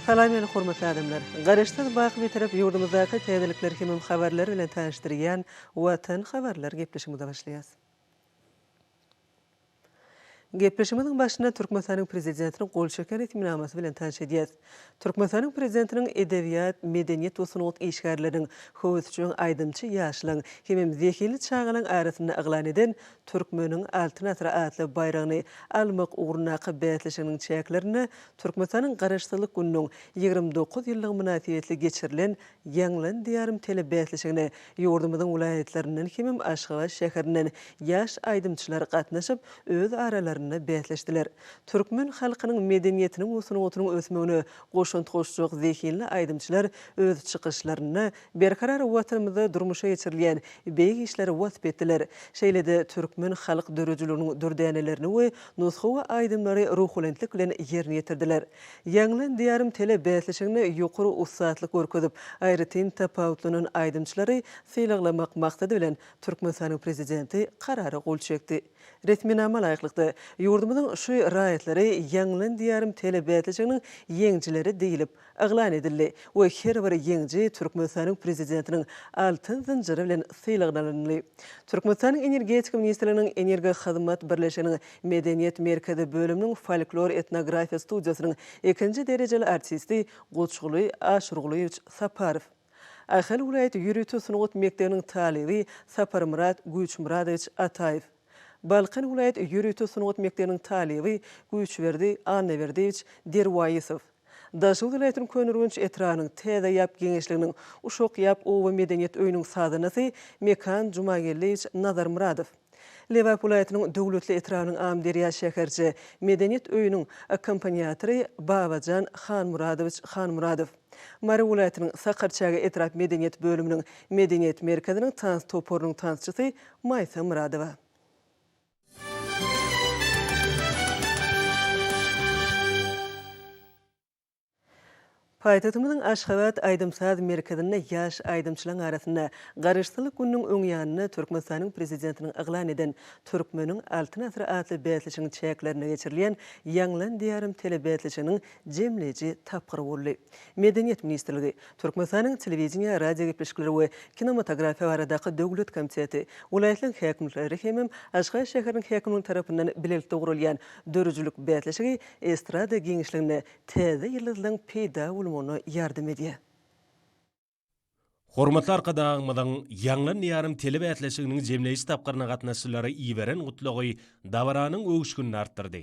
Salam hormatly adamlar. Garaşdan baqy bitirip yurdumyzdaky täzelikler hemem habarlar bilen tanışdyrýan Watan habarlar gepleşigimize başlaýas. Gepleşigimiziň başynda Türkmenistanyň prezidentiniň gol çeken etminamasy bilen tanış edýäs. Türkmenistanyň prezidentiniň edebiyat, medeniýet we sunugat işgärleriň höwüsçüň aýdymçy ýaşlaryň hemem zehili çağalaryň arasynda aglan eden Türkmeniň altyn asra atly bayragyny almak ugruna betleşiginiň çäklerini Türkmenistanyň garaşsyzlyk gününiň 29 ýyllyk münasibetli geçirilen ýanglan diýarym tele betleşigine ýurdumyzyň welaýatlerinden hemem Aşgabat şäherinden ýaş aýdymçylar gatnaşyp öz aralaryny betleşdiler. Türkmen halkynyň medeniýetiniň we sunugatynyň ösmegine goşunty zehili aýdymçylar öz çykyşlaryny berkarar watanymyzda durmuşa geçirilýän beýik işleri wasp etdiler. Şeýlede Türkmen halk dörejliginiň dürdänelerini we nusxawy aýdymlary ruhulentlik bilen ýerine ýetirdiler. Ýanglan diýarym tele betleşigine ýokary ussatlyk görkezip, aýratyn tapawutlynyň aýdymçylary sylamak maksady bilen Türkmenistanyň prezidenti karary gol çekdi. Resminama laýyklykda ýurdumyzyň şu raýatlary ýanglan diýarym tele betleşiginiň ýeňjileri diýilip aglan edildi we her bir ýeňji Türkmenistanyň prezidentiniň altyn zynjyry bilen sylagyny. Türkmenistanyň energetika ministrliginiň energiýa hyzmat birleşiginiň medeniýet merkezi bölüminiň folklor etnografiýa studiýasynyň 2-nji derejeli artisti Goçguly Aşurgulyewич Saparow. Ahal vilayet ýürütü sunugat mekdebiniň talibi Saparmurad Güýçmuradowyç Ataýew. Balkan vilayet ýürütü sunugat mekdebiniň talibi Güýçberdi Anneberdiýeç Derwaýysow. Daşy vilayatynyň Könürgünç etranyň täze ýap geňeşliginiň uşak ýap owa medeniýet öýüniň sadanasy Mekan Jumagelliewич Nazarmuradow. Lewap vilayatynyň döwletli etranyň Amderiýa şäherçi medeniýet öýüniň akkompaniatory Babajan Xanmuradow. Mary vilayatynyň Sakarçaga etraf medeniýet bölüminiň medeniýet merkeziniň tans toporunyň tansçysy Maýsa Muradowa. Paýtagtymyzyň Aşgabat aýdymsaz merkezinde ýaş aýdymçylaryň arasynda garaşsyzlyk gününiň öňýanyny Türkmenistanyň prezidentiniň aglan eden Türkmeniň altyn asra atly betleşiginiň çäklerine geçirilýän ýanglan diýarym tele betleşiginiň jemleji tapgyry boldy. Medeniýet ministrligi, Türkmenistanyň telewiziýa, radio gepleşikleri we kinematografiýa baradaky döwlet komiteti, welaýatlyň häkimleri hemem Aşgabat şäheriniň häkiminiň tarapyndan bilelikde gurulýan dörejlik betleşigi estrada geňişligine täze ýyldızlaryň peýda yardım edýär. Hormatly arkadaşlarymyň ýanglan diýarym tele betleşiginiň jemleýiş tapgyryna gatnaşjylary iýberen gutlugy dawaranyň öwüşgünini artdyrdy.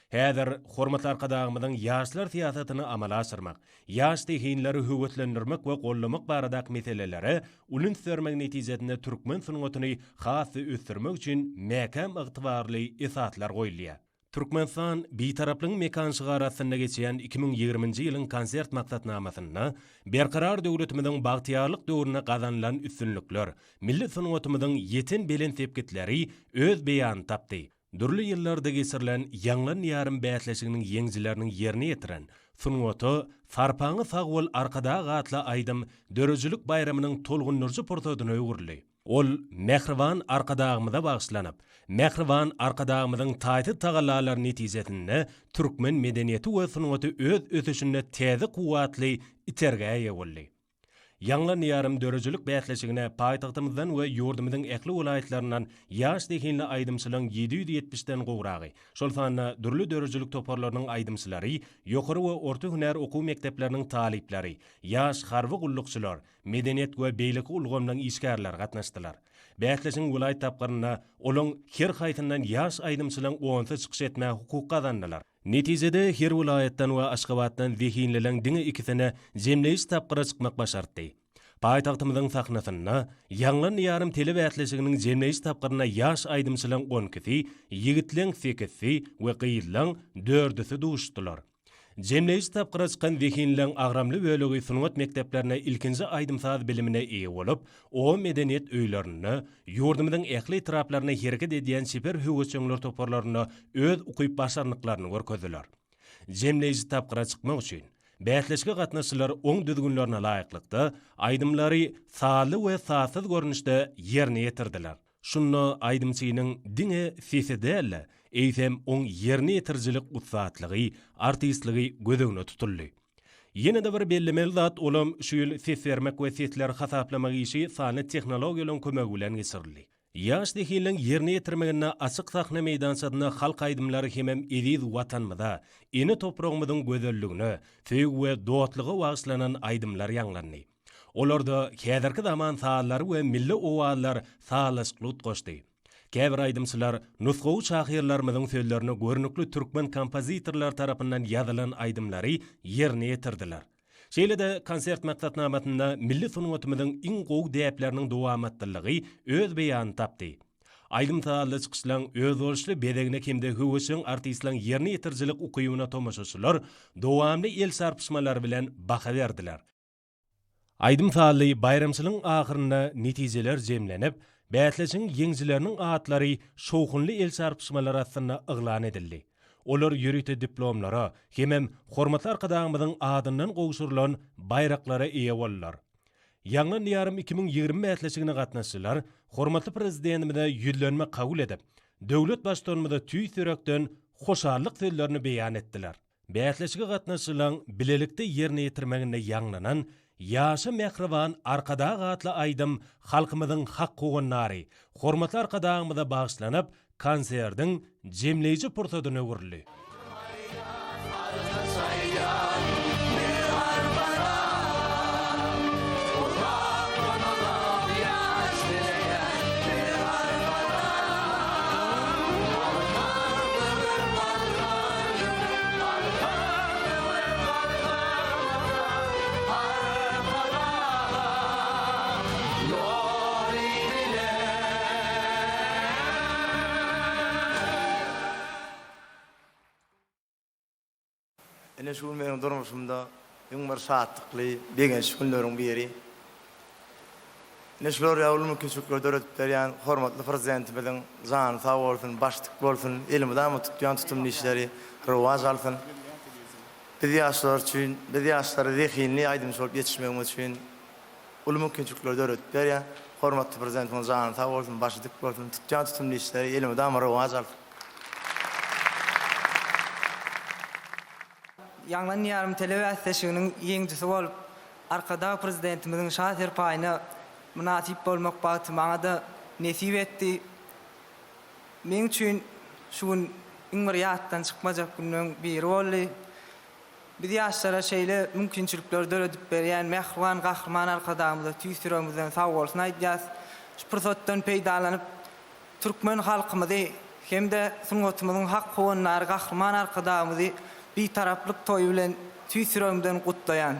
Häzir hormatly arkadaşlarymyň ýaşlar siýasatyny amala aşyrmak, ýaş tehinleri höwetlendirmek we gollamak baradaky meseleleri ulun sörmek netijesinde türkmen sunugatyny hasy ösdürmek üçin mäkam ygtybarly esaslar goýulýar. Türkmenistan bitaraplyň mekançygy arasynda geçýän 2020-nji ýylyň konsert maksatnamasyna berkarar döwletimiziň bagtyarlyk döwrüne gazanylan üstünlükler, milli sunugatymyzyň ýeten belen tepkitleri öz beýan tapdy. Durly ýyllarda geçirilen ýanglan ýarym bätleşiginiň ýeňjileriniň ýerine ýetiren sunugaty Farpaňy Sagwal arkada gatly aýdym dörejlik bayramynyň tolgunlurjy portadyna öwürli. Ol Mehriban arkadağımıza bağışlanıp, Mehriban arkadağımızın taýty tagalalar netijesinde Türkmen medeniyeti we sunugaty öz ösüşinde täze kuwatly itergäýe boldy. Ýanglan ýarym dörejlik bätleşigine paýtagtymyzdan we ýurdumyzyň ähli welaýatlaryndan ýaş dehinli aýdymçylaryň 770-den gowragy. Şol sanyna dürli dörejlik toparlarynyň aýdymçylary, ýokary we orta hüner okuw mekdepleriniň talipleri, ýaş harby gullukçylar, medeniýet we beýleki ulgamlaryň işgärler gatnaşdylar. Bätleşigiň welaýat tapgyryna olaň her haýtyndan ýaş aýdymçylaryň owunsa çykyş etme hukuk kazandylar. Netijede her vilayetden we Aşgabatdan zehinlileň diňe ikisine jemleýiş tapgyra çykmak başardy. Paýtagtymyzyň sahnasyna ýanglan ýarym tele bätleşiginiň jemleýiş tapgyryna ýaş aýdymçylaryň 10-si, ýigitleň 8-si we gyýyllaň 4-si duşdylar. Jemleýiş tapgyra çykan zehinlileň agramly bölegi sunugat mekteplerine ilkinji aýdymsaz bilimine eýe bolup, o medeniýet öýlerini, ýurdumyzyň ähli taraplaryna hereket edýän siper höwüççüler toparlaryny öz ukyp başarnyklaryny görkezdiler. Jemleýiş tapgyra çykmak üçin bätleşige gatnaşçylar oň düzgünlerine laýyklykda aýdymlary sağly we sasyz görnüşde ýerine ýetirdiler. Şunu aýdymçynyň diňe sesede eýsem oň ýerine ýetirjilik ussatlygy, artistligi gözüňe tutuldy. Yine de bir bellemeli zat olam şu ýyl ses bermek we sesleri hasaplamak işi sany tehnologiýalaryň kömegi bilen geçirildi. Ýaş dehiliň ýerine ýetirmegine açyk sahna meýdançasyna halk aýdymlary hemem ediz watanmyda, ene topragymyzyň gözelligine, söýg we dowatlygy wagyşlanan aýdymlar ýanglandy. Olarda häzirki zaman sağlary we milli owalar sağlaşyklyk goşdy. Käbir aýdymçylar nusgawy şahyrlarymyzyň sözlerini görnükli türkmen kompozitorlar tarapyndan ýazylan aýdymlary ýerine ýetirdiler. Şeýle-de konsert maksatnamatynda milli sunumatymyzyň iň gowy däpleriniň dowamatdylygy öz beýany tapdy. Aýdym taýly çykyşlaryň öz bolşly bedegine kimde höwüşiň artistleriň ýerine ýetirjilik ukybyna tomaşaçylar dowamly el sarpyşmalary bilen baha berdiler. Aýdym taýly bayramçylygyň ahyrynda netijeler jemlenip, bätleşiň ýeňjileriniň atlary şowhunly el sarpyşmalary aslynda yglan edildi. Olar ýürüte diplomlara, hemem hormatly arkadaşymyzyň adyndan gowşurylan bayraklara eýe bollar. Ýangy ýarym 2020 bätleşigine gatnaşylar, hormatly prezidentimize ýüzlenme kabul edip, döwlet başdanmyda tüý sürekden hoşarlyk sözlerini beýan etdiler. Bätleşige gatnaşylan bilelikde ýerine ýetirmeginde ýanglanan ýaşy mehriban arkada gatly aýdym halkymyzyň hak goýanlary, hormatly arkadaşymyza bagyşlanyp, konserdiň jemleýiji pursatyny öwürli. Ene şol meniň durmuşymda ýyň bir şatlykly, begenç günleriň biri. Neşler ýawlumy küçükler döretip berýän hormatly prezidentimiziň jany sag bolsun, başlyk bolsun, elimi damy tutýan tutumly işleri rowaj alsyn. Biz ýaşlar üçin, biz ýaşlary zehini aýdym şol ýetişmegimiz üçin ulum küçükler döretip berýän hormatly prezidentimiziň jany sag bolsun, başlyk bolsun, tutýan tutumly işleri elimi damy rowaj alsyn. Ýanglan ýarym telewizýanyň ýeňjisi bolup, arkada prezidentimiziň şahsyr paýyna münasip bolmak bagty maňa da nesip etdi. Men üçin şu iň bir ýatdan çykmajak günden biri boldy. Biz ýaşlara şeýle mümkinçilikler döredip berýän mehriban gahrman arkadamyza tüýsüremizden sag bolsun aýdýas. Şu pursatdan peýdalanyp türkmen halkymyzy hemde sungatymyzyň hak goýanlary gahrman arkadamyzy bir taraplyk toy bilen tüýsüremden gutlaýan.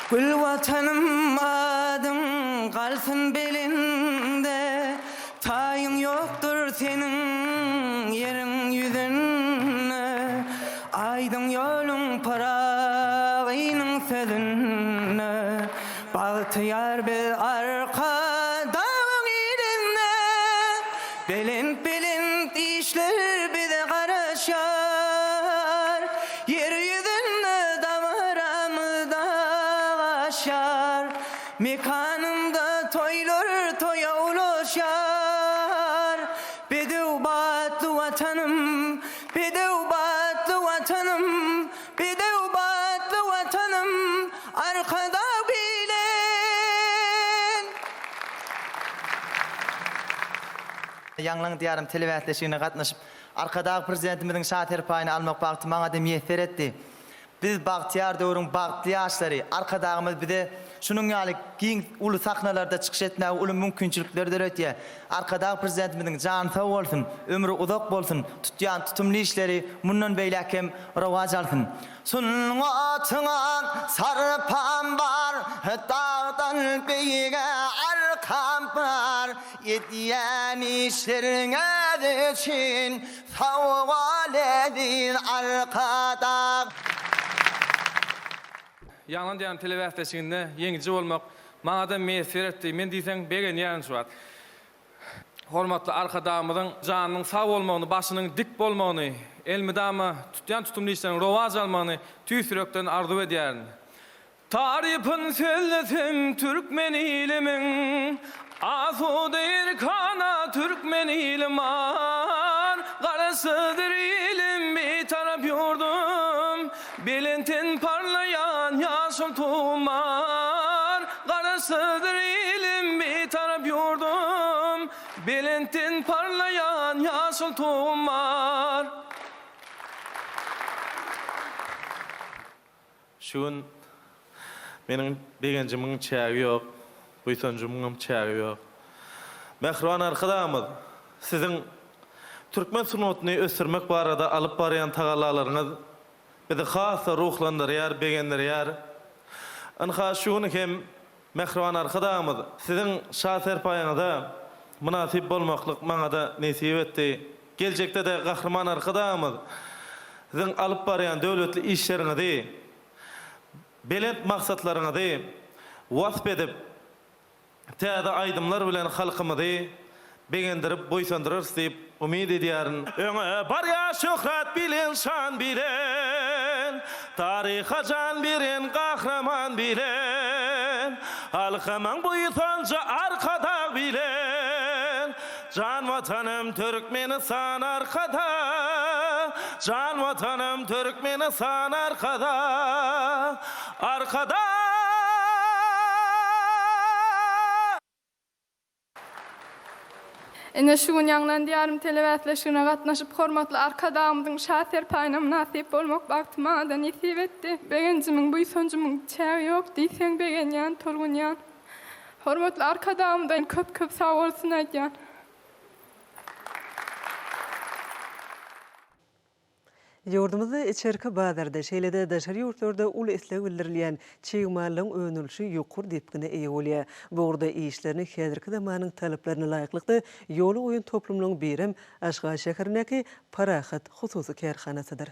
Gül vatanım adım kalsın belinde, tayın yoktur senin yerin yüzünde. Aydın yolun parağının sözünde, bağıtıyar bir arkadağın ilinde. Belint belint işler bize karışar, yeryüzünde damarımızda aşar. Mekanımda toylar toya ulaşar. Bedeubatlı vatanım, bedeubatlı vatanım, bedeubatlı vatanım, arkada bilen. Ýanglan diýarym telewizýanyna gatnaşyp, arkada prezidentimiziň şatyr paýyny almak bagty maňa da meýser etdi. Biz bagtyar döwrüň bagtly ýaşlary, arkadagymyz bize şunun ýaly giň uly sahnalarda çykyş etmäge uly mümkinçilikler beretýär. Arkadagy prezidentimiziň jany sag bolsun, ömrü uzak bolsun, tutýan tutumly işleri mundan beýlekem rowaj alsyn. Sungatyňa sarpan bar, dağdan beýige arkam bar. Edýän işleriňe için sag edin arkada. Ýanglan diýen telewizýanyňda ýeňji bolmak maňa da meýser etdi. Men diýsem begen ýan şu. Hormatly arkadamyzyň janynyň sag bolmagyny, başynyň dik bolmagyny, elmidama tutýan tutumly işleriň rowaj almagyny tüýsürekden arzu edýär. Tarypyn sözlesim türkmen ilimiň, asudyr kana türkmen iliman, garasydyr ilim bir tarap ýurdum, belentin parlaýan Belentin parlayan yaşıl tuğumar. Şun benim begencimin çägi yok. Buysancımın çägi yok. Mehriban arkadaşımız, sizin Türkmen sunatını ösürmek barada alıp barayan tagalalarınız bizi hasa ruhlandırıyar, begendiriyar. Anha şunu hem mehriban arkadaşımız, sizin şahser payınıza münasip bolmaklık maňa da nesip etdi. Gelecekte de kahraman arkadaşımız, sizin alıp barayan döwletli işlerinizi, belent maksatlarınızı wasp edip täze aydymlar bilen halkymyzy begendirip boýsandyryr diýip umid edýäryn. Öňe barya şöhret bilen şan bilen, tariha can biren kahraman bilen, halkymyň boýsanjy arkada bilen, can vatanım Türkmenistan arkada, can vatanım Türkmenistan arkada, arkada. Ene şu gün ýanglan diýarim telewiziýasyna gatnaşyp hormatly arkadaşymyň şahser paýyna nasip bolmak bagtyma da nesip etdi. Begencimin buýsanjymyň çägi ýok diýseň begenýän tolgunýan. Hormatly arkadaşymdan köp sag bolsun aýdýan. Yurdumuzda içerki bazarda şeýlede daşary ýurtlarda ul isleg bildirilýän çygmalyň önülşi ýokur diýipgine eýe bolýar. Bu urda işlerini häzirki zamanyň talaplaryna laýyklykda ýoly oýun toplumynyň birim Aşgabat şäherindäki Parahat hususy kärhanasydyr.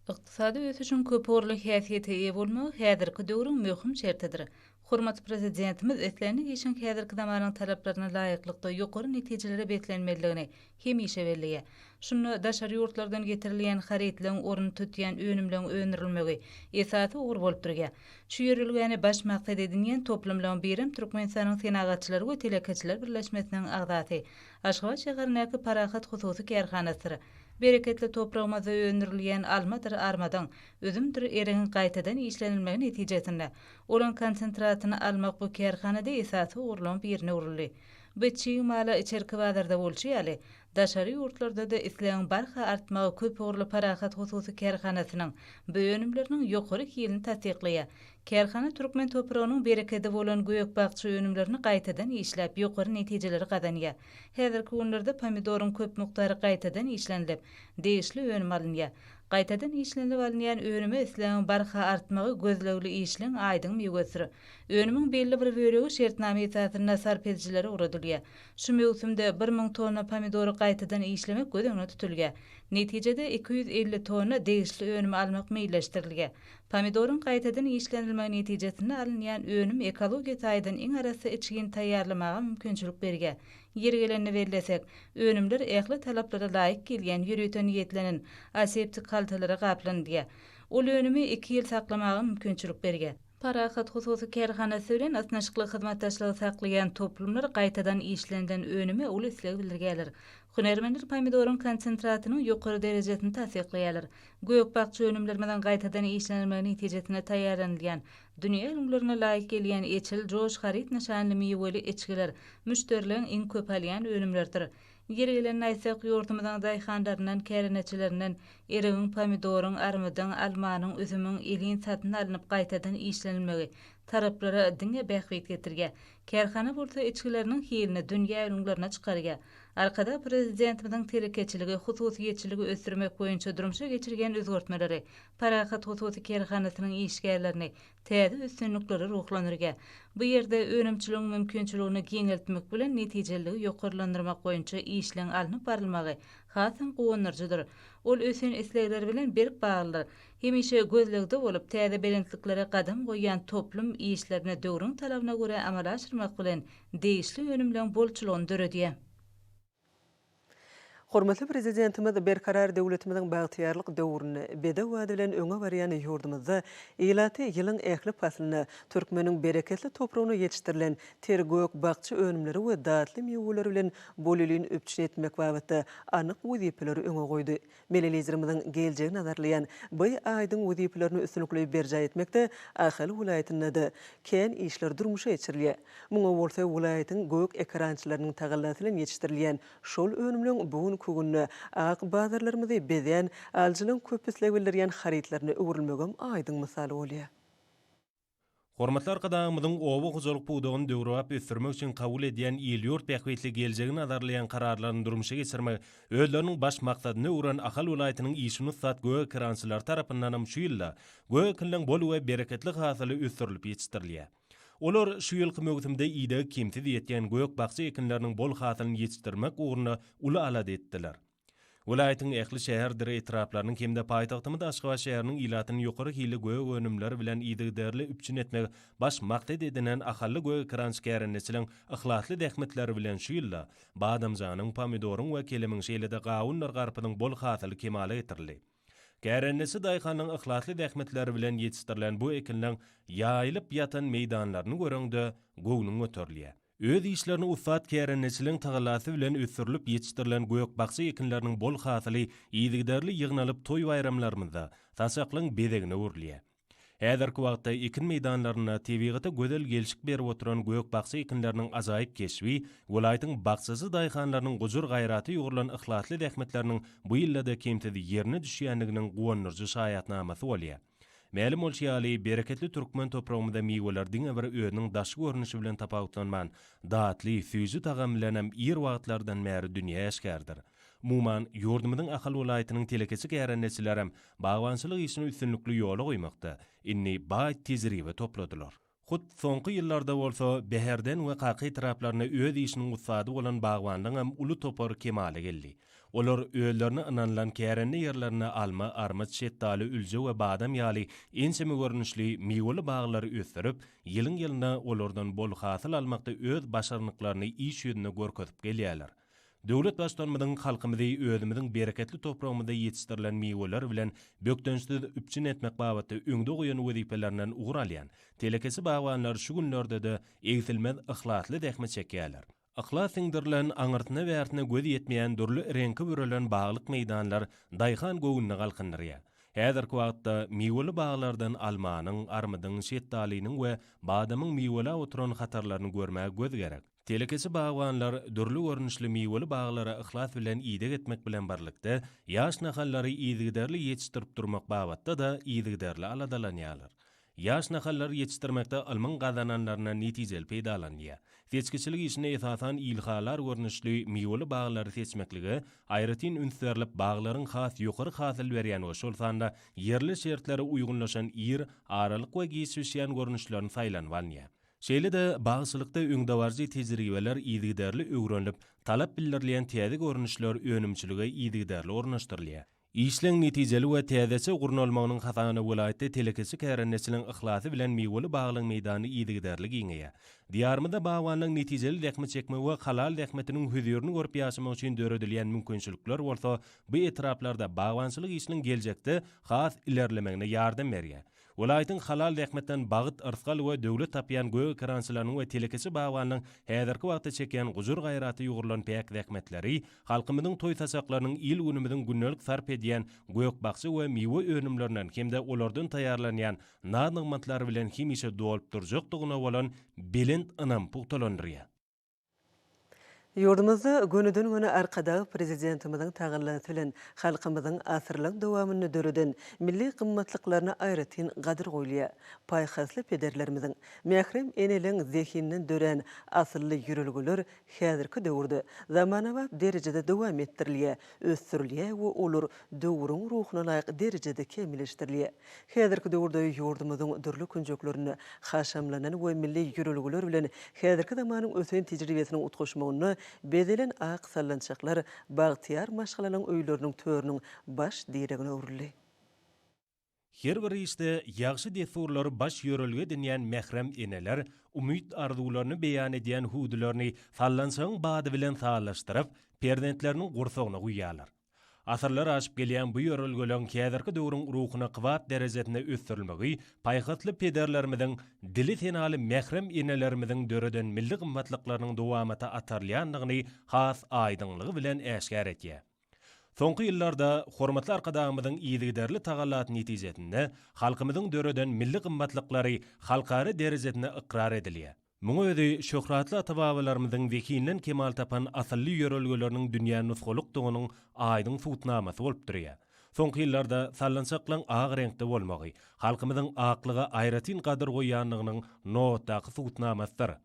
Iqtisady ösüşün köp orly häsiýete eýe bolmagy häzirki döwrüň möhüm şertidir. Hormatly prezidentimiz etlerini geçen häzirki zamanyň talaplaryna laýyklykda ýokary netijelere beklenmeligini hemişe belliýär. Şunu daşary ýurtlardan getirilýän haritleň orun tutýan önümleň öňürilmegi esasy ugur bolup durýar. Şu ýörilgäni baş maksat edilýän toplumlaryň birim Türkmenistanyň senagatçylary we telekeçiler birleşmesiniň agzasy Aşgabat şäherindäki Parahat hususy kärhanasydyr. Bereketli toprağımıza öňürilýän almadyr armadan, özümdir eriň gaýtadan işlenilmegi netijesinde olan konsentratyny almak bu kärhanada esasy urlan birine urildi. Bu çygmaly içerki bazarda bolýaly, daşary ýurtlarda da isleň barha artmagy köp orly Parahat hususy kärhanasynyň bu önümleriniň ýokary hilini tasdiqlaýar. Kärhana Türkmen toprağynyň bereketi bolan göýek bagçy önümlerini gaýtadan işläp ýokary netijeleri gazanýar. Häzirki günlerde pomidoryň köp miqdary gaýtadan işlenilip, değişli önüm alınýar. Gaýtadan işlenip alınýan önüme isleň barha artmagy gözlegli işleň aýdyň mewgesi. Önümiň belli bir bölegi şertname esasyna sarp edijileri uradylýar. Şu mewsümde 1000 tonna pomidory gaýtadan işlemek gözeňe tutulýar. Netijede 250 tonna değişli önüm almak meýilleşdirilýär. Pomidoryň gaýtadan işlenilmegi netijesinde alınýan önüm ekologiýa taýdan iň arasy içgin taýýarlamaga mümkinçilik berýär. Yer gelenini belläsek, önümler ähli talaplara laýyk gelýän ýürüten ýetlenen aseptik haltalara gaplanýar. Ol önümi 2 ýyl saklamaga mümkinçilik berýär. Parahat hususy kärhanasy bilen atnaşykly hyzmatdaşlygy saklayan toplumlar gaýtadan işlenden önüme ul isleg bildirýärler. Hunermenler pomidoryň konsentratynyň ýokary derejesini tasdiqlaýarlar. Göýek bagçy önümlerden gaýtadan işlenilmegi netijesinde taýýarlanýan dünýä ýyňlaryna laýyk gelýän eçil joş harit nişanly meýweli içkiler müşterilerin iň köp alýan önümlerdir. Yer gelenini aýtsak, ýurtumyzyň daýhanlaryndan, käreneçilerinden eriň, pomidoryň, armudyň, almanyň, üzümüň elin satyny alınıp gaýtadan işlenilmegi taraplara diňe bähwit getirýär. Kärhana bolsa içkileriniň hilini dünýä ýyňlaryna çykarýar. Arkada prezidentimizin telekeçiligi, hususiýetçiligi ösürmek boýunça durmuşa geçirgen özgörtmeleri, Parahat hususy kärhanasynyň işgärlerini, täze üstünlikleri ruhlanyrga. Bu ýerde önümçiligiň mümkinçiligini giňeltmek bilen netijeligi ýokarlandyrmak boýunça işleň alınıp barylmagy hasyn gowunarjydyr. Ol ösen islegler bilen berk baglydyr. Hemişe gözlegde bolup täze belentliklere gadam goýan toplum işlerini döwrüň talabyna görä amala aşyrmak bilen değişli önümleň bolçulugyny döredýär. Hormatly prezidentimiz berkarar döwletimizin bagtyarlyk döwrüne bede wady bilen öňe barýan ýurdumyzda ýylaty ýylyň ähli pasylyny türkmeniň bereketli topragyna ýetişdirilen tergök bagçy önümleri we datly meweleri bilen bolýan öpçün etmek babatda anyk wezipleri öňe goýdy. Melelizirimiziň geljegi nazarlayan bu aýdyň wezipelerini üstünlikle berja etmekde ahali welaýetinde de kän işler durmuşa geçirilýär. Muňa bolsa welaýetyň gök ekrançylarynyň tagallasy bilen ýetişdirilýän şol önümlüň bugun kugunna aq bazarlarymyzy bezen alçylyň köpüsle bildirýän haritlaryny öwrülmegem aýdyň misaly bolýar. Hormatlar qadağımızın owa gozoluk buğdağını döwrap ösürmek için kabul edýän ýylýurt bähwetli geljegini nazarlayan kararlaryny durmuşa geçirmek özleriniň baş maksadyny uran ahal welaýatynyň işini sat göw ekrançylar tarapyndan şu ýylda göw ekranlaryň bol we bereketli hasyly ösürilip ýetişdirilýär. Olar şu ýylky mögütümde ýyda kimsiz ýetýän göýök bagçy ekinleriniň bol hasylyny ýetişdirmek ugruna uly alad etdiler. Welaýatyň ähli şäherdir etraplarynyň kimde paýtagtymyda Aşgabat şäheriniň ilatyny ýokary hili göýök önümleri bilen ýygyderli üpçün etmek baş maksat edilen ahally göýök ekrançylarynyň ihlasly dähmetleri bilen şu ýylda badamjanyň, pomidoryň we kelemiň şeýlede gawunlar garpynyň bol hasyly kemale getirildi. Gärennesi daýhanyň ihlasly dähmetleri bilen ýetişdirilen bu ekinleň ýaýlyp ýatan meýdanlaryny görüňde göwüň ötürlýär. Öz işlerini ufat kärennesileň tagalasy bilen ösürilip ýetişdirilen göýök bagçy ekinleriniň bol hasyly ýygyderli ýygnalyp toý bayramlarymyzda taşaklaryň bedegine urlýar. Häzirki wagtda ekin meýdanlaryna tebigaty gözel gelşik berip oturan göýök bagçy ekinleriniň azaýyp geçwi, welaýatyň bagçysy daýhanlarynyň gujur gaýraty ýugulan ihlasly dähmetleriniň bu ýylda kemtidi ýerine düşýänliginiň guwannyrjy şaýatnamasy bolýar. Mälim bolýaly bereketli türkmen topragynda meýweler diňe bir öýüniň daşy görnüşi bilen tapawutlanman, datly, süýji tagam bilen hem ýer wagtlardan märi dünýä eşkärdir. Muman ýurdumyzyň ahal welaýatynyň telekesi gärennesilerim bagwançylyk işini üstünlikli ýola goýmakda, inni baý tezribe topladylar. Hut soňky ýyllarda bolsa beherden we qaky taraplaryna öz işiniň ussady bolan bagwanlyň hem uly topar kemale geldi. Olar öýlerini ynanlan kärenne ýerlerine alma, armut, şetdaly, ülje we badam ýaly ensemi görnüşli meýweli baglary ösürip, ýylyň ýylyna olardan bol hasyl almakda öz başarnyklaryny iş ýönüne görkezip gelýärler. Döwlet başlanmadan halkymyzy özümiziň bereketli topragymyzda ýetişdirilen meýweler bilen bökdönçsiz üpçün etmek babatda öňde goýan wezipelerinden ugralýan telekesi bagwanlar şu günlerde de egzilmez ihlasly dähmet çekýärler. Ihlas siňdirilen aňyrtyna wärtine göz ýetmeýän durly reňki bürelen baglyk meýdanlar daýhan göwünni galkyndyryar. Häzirki wagtda meýweli baglardan almanyň, armudyň, şetdalynyň we badamyň meýwele oturan hatarlaryny görmäge göz gerek. Telekesi bagwanlar durly görnüşli meýweli baglara ihlas bilen ýyda etmek bilen barlykda ýaş nahallary ýygyderli ýetişdirip durmak babatda da ýygyderli aladalanýarlar. Yaş nahallar ýetişdirmekde alman gazananlaryna netijeli peýdalanýar. Seçkiçilik işine esasan ilhalar görnüşli meýweli baglary seçmekligi aýratyn ünsürlip baglaryň has ýokary hasyl berýän we şol sanda yerli şertlere uygunlaşan ýer, aralyk we geçişýän görnüşlerini saýlanýar. Şeýle-de bagçylykda öňdewarjy tejribeler ýygyderli öwrenilip, talap bildirilýän täze görnüşler önümçiligi ýygyderli ornaşdyrylýar. İşleň netijeli we täzesi gurnalmagynyň hasany welaýatda telekesi kärennesileň ihlasy bilen meýweli baglyň meýdany ýygyderli giňeýär. Diýarmyda bagwanlyň netijeli dähmet çekme we halal dähmetiniň hüzürini görüp ýaşamak üçin döredilýän mümkinçilikler bolsa, bu etraplarda bagwançylyk işiniň geljekde has ilerlemegine ýardam berýär. Welaýatyň halal dähmetden bagyt yrskal we döwlet tapýan göýök ekrançylarynyň we telekesi bagwanlyň häzirki wagtda çekýän gujur gaýraty ýugurylan päk dähmetleri halkymyzyň toý tasaklarynyň il günümiziň günnelik sarp edýän göýök bagçy we meýwe önümlerinden hemde olardan taýarlanýan nagmatlary bilen hemişe dolup durjakdygyna bolan belent ynam puhtalandyrýar. Ýurdumyzda gönüden güne arkadagy prezidentimiziň tagallasy bilen halkymyzyň asyrlyk dowamyny döreden milli gymmatlyklaryna aýratyn gadyr goýulýar. Paýhasly pederlerimiziň mährem eneliň zehininden dören asylly ýürelgeler häzirki döwürde zamanawa derejede dowam etdirilýär, ösürilýär we olar döwrüň ruhyna laýyk derejede kemilleşdirilýär. Häzirki döwürde ýurdumyzyň dürli künjeklerini haşamlanan we milli ýürelgeler bilen häzirki zamanyň ösen tejribesini utgaşmagyny bedelen aq sallançaklar bagtyar maşgalanyň öýleriniň törüniň baş diregine urildi. Her bir iste ýagşy desurlary baş ýörelge dinýän mehrem eneler umyt arzuwlaryny beýan edýän hudularyny sallansaň bady bilen sağlaşdyryp perdentleriniň gursogyna guýýarlar. Asırlar aşıp gelýän bu ýörelgeleň käzirki döwrüň ruhyna qywat derejesine ösdirilmegi paýhatly pederlerimiziň dili tenaly mehrem enelerimiziň döreden milli gymmatlyklarynyň dowamata atarlýanlygyny has aýdynlygy bilen äşkär etýär. Soňky ýyllarda hormatly arkadaşymyzyň ýygyderli tagallat netijesinde halkymyzyň döreden milli gymmatlyklary halkary derejesine ikrar edilýär. Muňa özi şöhratly atababalarymyzyň wekilinden kemal tapan asylly ýörelgeleriniň dünýä nusgolukdygynyň aýdyň futnamasy bolup durýar. Soňky ýyllarda sallansaklaň agy reňkde bolmagy, halkymyzyň aklyga aýratyn gadyr goýanlygynyň notdaky futnamasıdyr.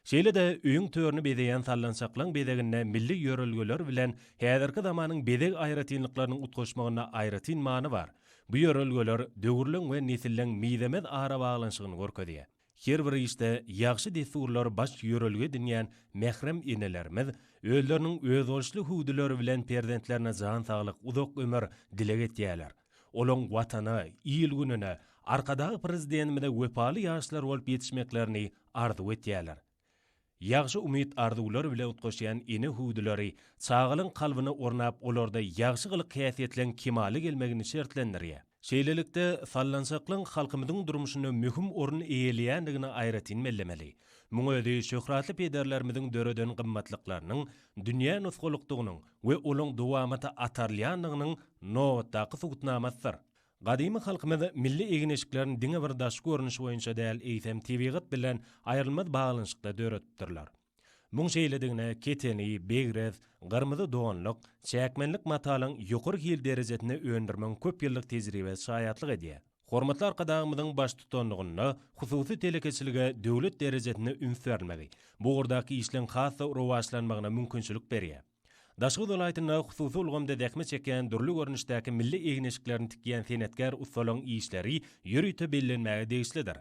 Şeýle de öýüň törüni bedeýän sallansaklaň bedeginde milli ýörelgeler bilen häzirki zamanyň bedeg aýratynlyklarynyň utgaşmagyna aýratyn many bar. Bu ýörelgeler döwürleň we nesilliň midemet ara baglanşygyny görkezýär. Her bir iste ýagşy desurlar baş ýörelge dinýän mehrem enelerimiz özleriniň özgöçli hudulary bilen perdentlerine jan saglyk uzak ömür dilek etýärler. Olaň watany, ýyl gününe, arkadaky prezidentimize wepaly ýaşlar bolup ýetişmeklerini arzu etýärler. Ýagşy umyt arzuwlary bilen utgaşýan ene hudulary çağalyň kalbyny ornap olarda ýagşy gylyk häsiýetlen kemali gelmegini şertlendirýär. Şeýlelikde sallansaklaň halkymyzyň durmuşyna möhüm orun eýelýändigini aýratyn mellemeli. Muňa özi şöhratly pederlerimiziň döreden gymmatlyklarynyň dünýä nusgolukdygynyň we olaň dowamata atarlýanlygynyň notdaky sugutnamasydyr. Gadymy halkymyz milli egineşiklerini diňe bir daş görnüşi boýunça däl eýsem tebigat bilen aýrylmaz baglanyşykda döretipdirler. Muň şeýledigine keteni, begrez, gyrmyzy doganlyk, çäkmenlik matalyň ýokary hil derejesine öndürmeň köp ýyllyk tejribe şaýatlyk edýär. Hormatly arkadaşymyzyň baş tutanlygyna, hususy telekeçilige döwlet derejesine ünsärmegi, bu gordaky işleň hasy rowaşlanmagyna mümkinçilik berýär. Daşgy dolaýtyna hususy ulgamda däkme çeken dürli görnüşdäki milli egineşiklerini tikýän senetkär ustalaryň işleri ýürüýte bellenmäge degişlidir.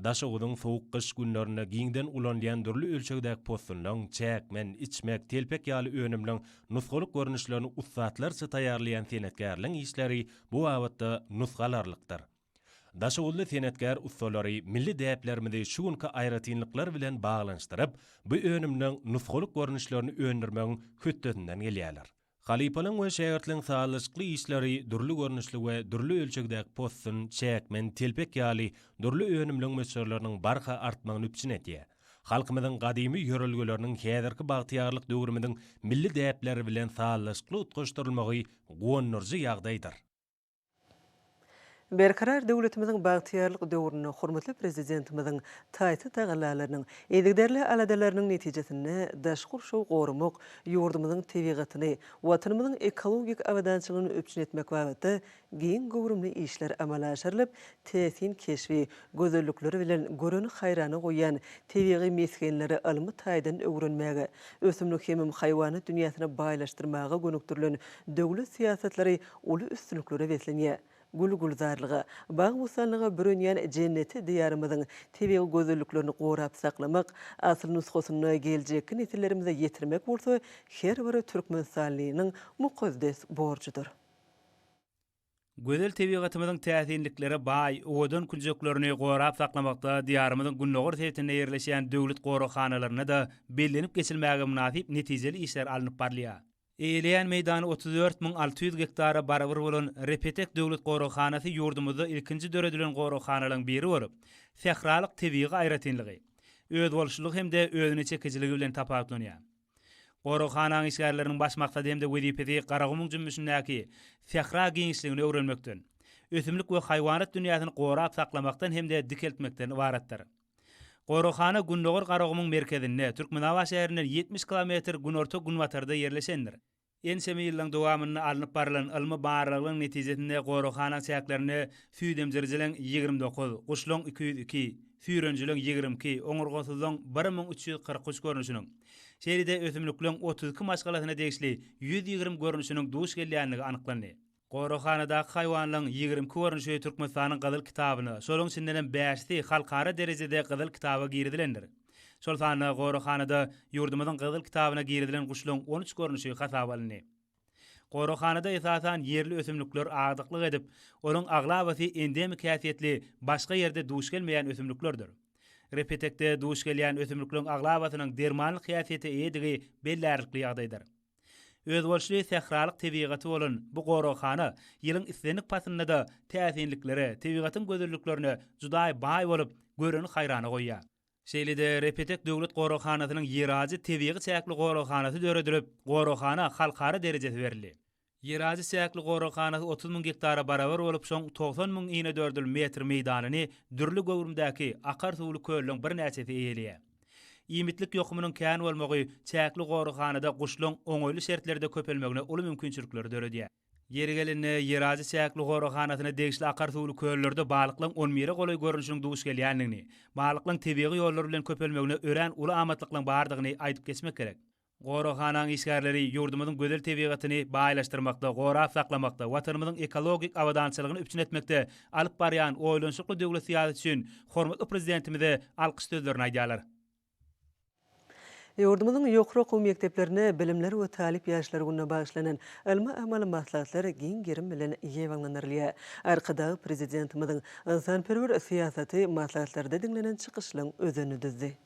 Daşagyň soğuk kış günlerine giňden ulanýan dürli ölçegdäki postunlaň, çäkmen, içmek, telpek ýaly önümleň nusgoluk görnüşlerini ustaatlarça taýýarlayan senetkärliň işleri bu wagtda nusgalarlykdyr. Daşagully senetkär ustalary milli däplerimizi şu günki aýratynlyklar bilen baglanşdyryp, bu önümleň nusgoluk görnüşlerini öndürmeň höttetinden gelýärler. Halipalaň we şähertliň sağlaşykly işleri dürli görnüşli we dürli ölçegdäki postun, çäkmen, telpek ýaly dürli önümleň meselelerini barha artmagyny üpçün etýär. Halkymyzyň gadymy ýörelgeleriniň häzirki bagtyýarlyk döwrümiň milli däpleri bilen sağlaşykly utgaşdyrylmagy gowunurjy ýagdaýdyr. Berkarar döwletimiziň bagtyýarlyk döwrüne hormatly prezidentimiziň taýty tagallalarynyň edigderli aladalarynyň netijesinde daşgurşu gorumak ýurdumyzyň tebigatyny, watanymyzyň ekologik awadançylygyny öpçün etmek wagtda giň gowrumly işler amala aşyrylyp, tesin keşfi, gözellikleri bilen göreni haýrany goýan tebigi meskenleri almy taýdan öwrenmäge, ösümlik hemim haýwany dünýäsine baýlaşdyrmaga gönükdirilen döwlet siýasatlary uly üstünliklere beslenýär. Gul-gulzarlygy, baý-gusanlygy bürünýän jenneti diýarymyzyň tebigi gözelliklerini gorap saklamak, asyl nusgasyny geljekki nesillerimize ýetirmek bolsa, her biri türkmenistanyň mukaddes borçudur. Gözel tebigatymyzyň täsinlikleri baý, odan küljeklerini gorap saklamakda diýarymyzyň günnäger setine ýerleşýän döwlet gorakhanalaryna da bellenip geçilmäge münasip netijeli işler alınıp barlýar. Eýleýän meýdany 34.600 hektara barabar bolan Repetek döwlet gorakhanasy ýurdumyzda ilkinji döredilen gorakhanalyň biri bolup, sähralyk tebigi aýratynlygy, öz bolşuluk hemde özüne çekijiligi bilen tapawutlanýar. Gorakhanaň işgärleriniň baş maksady hemde wezipesi Garagumyň jümmüşindäki sähra giňişligini öwrenmekden, ösümlik we haýwanat dünýäsini gorap saklamakdan hemde dikeltmekden ibaratdyr. Gorakhana Günnäger Garagumyň merkezinde, Türkmenawa şäherinden 70 km günorta günwatarda ýerleşendir. Ensemi ýyllaň dowamyny alınıp baralan ilmi barlygyň netijesinde gorakhana säklerini süýdemjirjileň 29, Guşloň 202, Süýrenjileň 22, Oňurgasyzyň 1343 görnüşiniň, şeýle ösümlikleň 32 maşgalasyna degişli 120 görnüşiniň duş gelýänligi anyklandy. Gorakhanadaky haýwanlaryň 20 görnüşi Türkmenistanyň Gyzyl kitabyny, şolaň içinden 5-si halkara derejede Gyzyl kitaba girdilendir. Şol sany gorakhanada ýurdumyzyň Gyzyl kitabyna girdilen Guşloň 13 görnüşi hasaba alındy. Goroxanada esasan yerli ösümlükler agdyklyk edip, onun aglabasy endemik häsiýetli başga ýerde duş gelmeýän ösümlüklerdir. Repetekde duş gelýän ösümlüklerin aglabasynyň dermanlyk häsiýeti edigi bellerlikli ýagdaýdyr. Özbolşy sehralyk tebigaty bolan bu goroxana ýylyň islenlik pasynda da täsinlikleri, tebigatyň gözellüklerini juda baý bolup göreni haýrana goýýar. Şeýlede Repetek döwlet goroxanasynyň ýerazy tebigy çäkli goroxanasy döredilip, goroxana halkara derejesi berildi. Ýerazy çäkli goroxanasy 30 000 hektara barabar bolup, şoň 90 000 ine dördül metr meýdanyny dürli gowrumdaky akar suwly köllüň bir näçesi eýelýär. Imitlik ýokumynyň kän bolmagy çäkli goroxanada guşluň oňoýly şertlerde köpelmegine uly mümkinçilikleri döredýär. Yeri gelinne ýerazy çäkli goroxanasyna degişli akar suwly köllerde balyklaryň 10 mire golay görünüşiň duş gelýänligini, balyklaryň tebigy ýollar bilen köpelmegine ören uly amatlyklaryň bardygyny aýdyp geçmek gerek. Goroxanaň işgärleri ýurdumyzyň gözel tebigatyny baýlaşdyrmakda, gorap saklamakda, watanymyzyň ekologik awadançylygyny üpçün etmekde alyp barýan oýlanşykly döwlet siýasaty üçin hormatly prezidentimize alkyş sözlerini aýdýarlar. Ýurdumyzyň ýokary okuw mekdeplerine bilimler we talip ýaşlary gününe bagyşlanan ilmi amaly maslahatlary giň girim bilen ýewaňlanyrylýar. Arkadagy prezidentimizin insanperwer siýasaty maslahatlarda dinlenen çykyşlaryň özüni düzdi.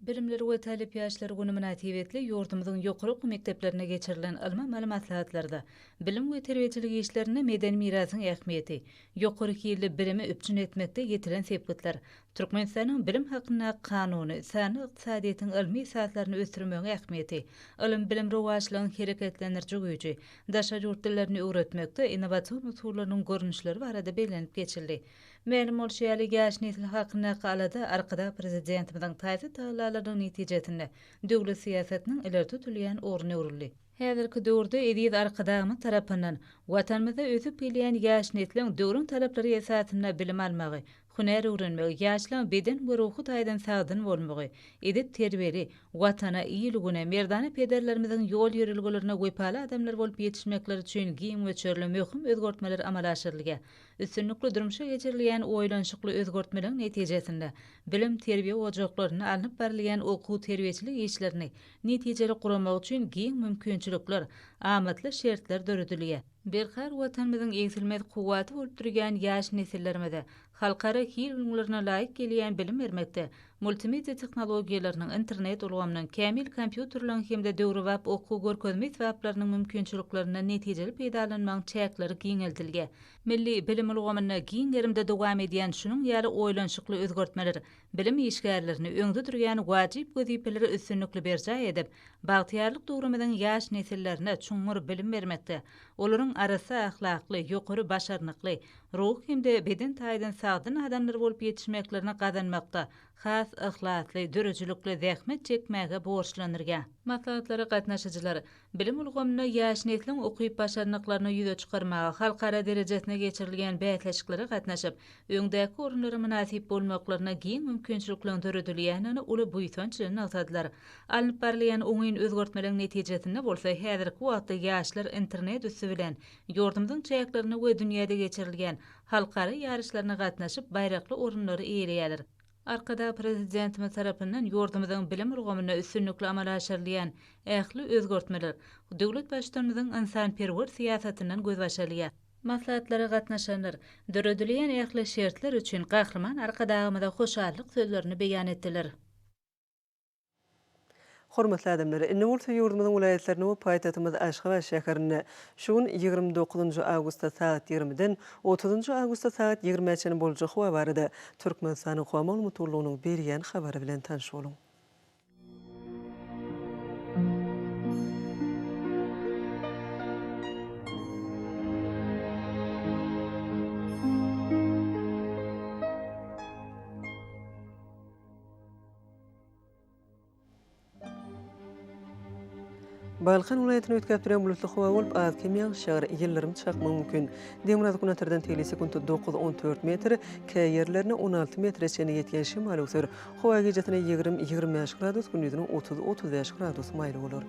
Bilimler we talip ýaşlary güni münasibetli ýurdumyzyň ýokary okuw mekdeplerine geçirilen ilmi amaly maslahatlarda bilim we terbiýeçilik işlerine medeni mirasyň ähmiýeti, ýokary kirli bilimi üpçün etmekde ýetilen sebäpler, Türkmenistanyň bilim hakyna kanuny, sany ykdysadyýetyň ilmi esaslaryny ösdürmegiň ähmiýeti, ilim bilim rowajlygynyň hereketlendiriji güýji, daşa ýurt dillerini öwretmekde innowasiýon usullarynyň görnüşleri barada bellenip geçildi. Melim bolşýaly ýaş nesil hakyna galada arkada prezidentimiň taýsy taýlalarynyň netijesinde döwlet siýasatynyň ileri tutulýan orny öwrüldi. Häzirki döwürde edýid arkadagymy tarapyndan watanymyzda ösüp gelýän ýaş nesliň döwrüň talaplary esasynda bilim almagy, huner öwrenmegi, ýaşlaryň beden we ruhy taýdan sagdyn bolmagy, edip terbiyeli, watana iýiligine, merdany pederlerimiziň ýol ýöreliglerine wepaly adamlar bolup ýetişmekleri üçin giň we çörle möhüm özgörtmeler amala aşyrylýar. Üstünlikli durmuşa geçirilýän oýlanşykly özgörtmeleň netijesinde bilim terbiýe ojaklaryna alınıp berilýän okuw terbiýeçilik işlerini netijeli guramak üçin giň mümkinçilikler, amatly şertler döredilýär. Berhar watanymyzyň egsilmez kuwaty bolup durýan ýaş nesillerimize halkara hil bilimlerine laýyk gelýän bilim bermekde, multimedia tehnologiýalarynyň, internet ulgamynyň, kämil kompýuterlaryň hemde döwrüwap okuw görkezme sebäpleriniň mümkinçiliklerine netijeli peýdalanmagyň çäkleri giňeltilýär. Milli bilim ulgamyna giň gerimde dowam edýän şunyň ýaly oýlanşykly özgörtmeler bilim işgärlerini öňde durýan wajyp wezipeleri üstünlikli berjä edip, bagtyarlyk döwrümizin ýaş nesillerine çuňur bilim bermekde. Olaryň arasy ahlakly, ýokary başarnykly, ruh hemde beden taýdan sagdyn adamlar bolup ýetişmeklerini gazanmakda has ahlakly, dürüjlükli zähmet çekmäge borçlanyrlar. Maslahatlara gatnaşyjylar bilim ulgamyna ýaş neslin okuýup başarnyklaryny ýüze çykarmaga, halkara derejesine geçirilýän bätleşiklere gatnaşyp, öňdäki orunlara münasip bolmaklaryna giň mümkinçilikler döredilýänini uly buýsançylygyny asadylar. Alınıp berilýän oňyn özgörtmeleň netijesinde bolsa häzirki wagtda ýaşlar internet üstü bilen ýurdumyzyň çäklerini we dünýäde geçirilýän halkara ýarışlaryna gatnaşyp baýrakly orunlary eýleýärler. Arkada prezidentimiz tarapyndan ýurdumyzyň bilim ulgamyna üstünlikli amala aşyrylýan ähli özgörtmeler döwlet başçylygymyzyň insanperwer siýasatynyň gözbaşarlýar. Maslahatlara gatnaşanlar döredilýän ähli şertler üçin gahrman arkadagymyza hoşallyk sözlerini beýan etdiler. Hormatly adamlar, indi bolsa ýurdumyzyň vilayetlerini we paýtatymyz Aşgabat şäherine şuň 29 awgustda saat 20-den 30 awgustda saat 20-çe boljak hawa barada Türkmenistanyň hawa maglumatlygynyň berýän habary bilen tanış boluň. Balkan vilayetini ötkäpdiren bulutly hawa bolup az kemýän şäher ýyllarym çakmagy mümkin. Demirad günatardan telesekund 9-14 metr, kä ýerlerine 16 metreçe ýetýän şymal ösür. Hawa gejatine 20-25 gradus, gündüzine 30-35 gradus maýly bolar.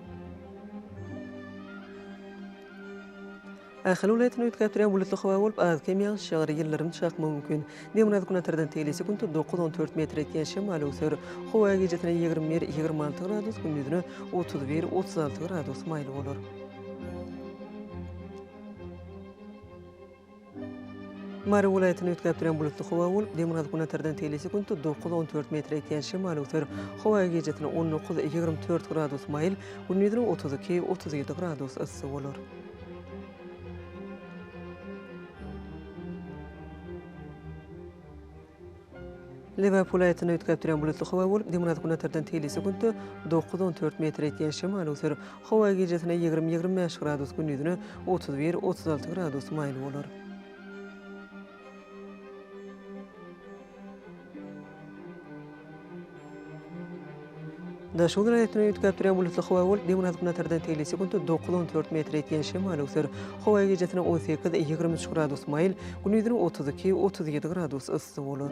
Ahil vilayetini ötkäpdiren bulutly hawa bolup az kemýän şäher ýyllarym çakmagy mümkin. Demirad günatardan telesekund 9-14 metr ýetýän şymal ösür. Hawa gejatine 21-26 gradus, gündüzine 31-36 gradus maýly bolar. Mari vilayetini ötkäpdiren bulutly howa bolup, Demiraz Gunatardan telesi günti 9-14 metr eken şemal öter. Howa gecetini 19-24 gradus mayıl, gündüzüni 32-37 gradus ıssy bolar. Liverpool ayetini ötkäpdiren bulutly howa bolup, Demiraz Gunatardan telesi günti 9-14 metr eken şemal öter. Howa gecetini 20-25 gradus, gündüzüni 31-36 gradus mayıl bolar. Da şol ayetini ötkäpdiren bulutly howa bolup, Demiraz Gunatardan telesi günti 9-14 metr eken şemal öter. Howa gecetini 18-23 gradus mayıl, gündüzüni 32-37 gradus ıssy bolar.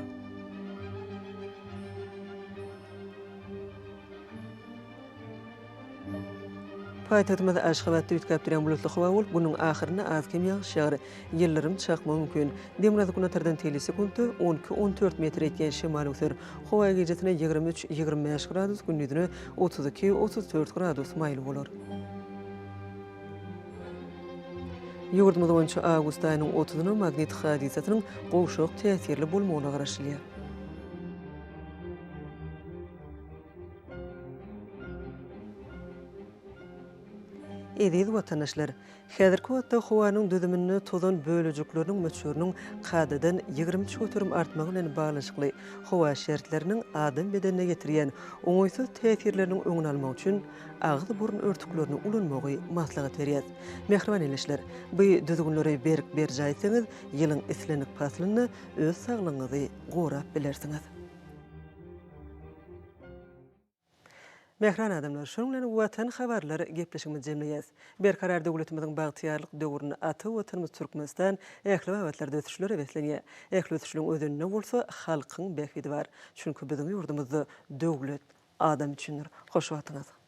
Paytahtymyzda Aşgabatda ötkäpdiren bulutly howa bolup, bunyň ahyryna az kem ýağış ýagar. Ýyllarym çakmagy mümkin. Demiraz Gunatardan telesi günti 12-14 metr eken şemal öter. Howa gecetine 23-25 gradus, gündüzüne 32-34 gradus maýly bolar. Ýurdumyz boýunça awgust aýynyň 30-yny magnetik hadisatynyň gowşak täsirli bolmagyna garaşylýar. Ediz vatandaşlar, häzirki wagtda howanyň düzümini tozan bölejikleriniň möçüriniň kadadan 20 götürüm artmagy bilen baglanşykly howa şertleriniň adam bedenine getirýän oňaýsız täsirleriniň öňüni almak üçin agzy burun örtüklerini ulanmagy maslahat berýär. Mehriban elişler, bu düzgünleri berk berjaýsaňyz, ýylyň islenik faslyny öz saglygyňyzy gorap bilersiňiz. Mehran adamlar, şoňlan watan habarlary gepleşigimiz jemleýäs. Berkarar döwletimiziň bagtyarlyk döwrüni aty watanymyz Türkmenistan ähli wagtlarda ötüşleri beslenýär. Ähli ötüşlüň özünde bolsa halkyň behidi bar. Çünki biziň ýurdumyzda döwlet adam üçindir. Hoş wagtyňyz.